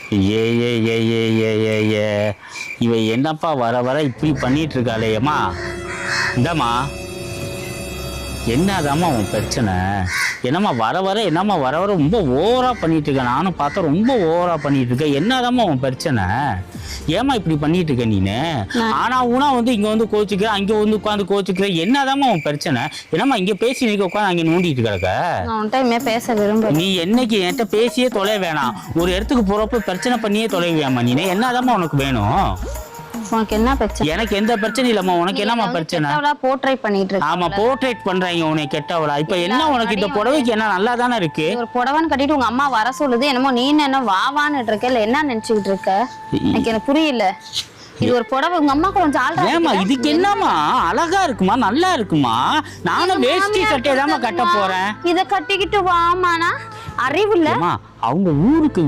ஏ ஏ ஏ ஏ ஏ ஏ ஏ இவ என்னப்பா வர வர இப்படி பண்ணிட்டு இருக்காளே ஏம்மா இந்தாம்மா என்னதாம்மா உன் பிரச்சனை என்னம்மா வர வர என்னம்மா வர வர ரொம்ப ஓவரா பண்ணிட்டு இருக்க நானும் பார்த்தா ரொம்ப ஓவரா பண்ணிட்டு இருக்க என்னதாம்மா உன் பிரச்சனை ஏமா இப்படி பண்ணிட்டு இருக்க நீனு ஆனா ஊனா வந்து இங்க வந்து கோச்சுக்கிற அங்க வந்து உட்காந்து கோச்சுக்கிற என்னதாம்மா உன் பிரச்சனை என்னம்மா இங்க பேசி நீங்க உட்காந்து அங்க நோண்டிட்டு கிடக்க பேச விரும்ப நீ என்னைக்கு என்கிட்ட பேசியே தொலை வேணாம் ஒரு இடத்துக்கு போறப்ப பிரச்சனை பண்ணியே தொலைவியாமா நீனு என்னதாம்மா உனக்கு வேணும் உனக்கு என்ன பிரச்சனை எனக்கு எந்த பிரச்சனை இல்லம்மா உனக்கு என்னம்மா பிரச்சனை போர்ட்ரேட் பண்ணிட்டு இருக்க ஆமா போர்ட்ரேட் பண்றாங்க உன்னை கெட்டவளா இப்ப என்ன உனக்கு இந்த புடவைக்கு என்ன நல்லா தானே இருக்கு ஒரு புடவைன்னு கட்டிட்டு உங்க அம்மா வர சொல்லுது என்னமோ நீ என்ன வாவான்னு இருக்க இல்ல என்ன நினைச்சுக்கிட்டு இருக்க எனக்கு புரியல இது ஒரு புடவை உங்க அம்மா கொஞ்சம் ஆள்றா ஏமா இதுக்கு என்னமா அழகா இருக்குமா நல்லா இருக்குமா நானும் வேஷ்டி சட்டையை தாமா கட்ட போறேன் இத கட்டிக்கிட்டு வாமானா அறிவு இல்ல அவங்க ஊருக்கு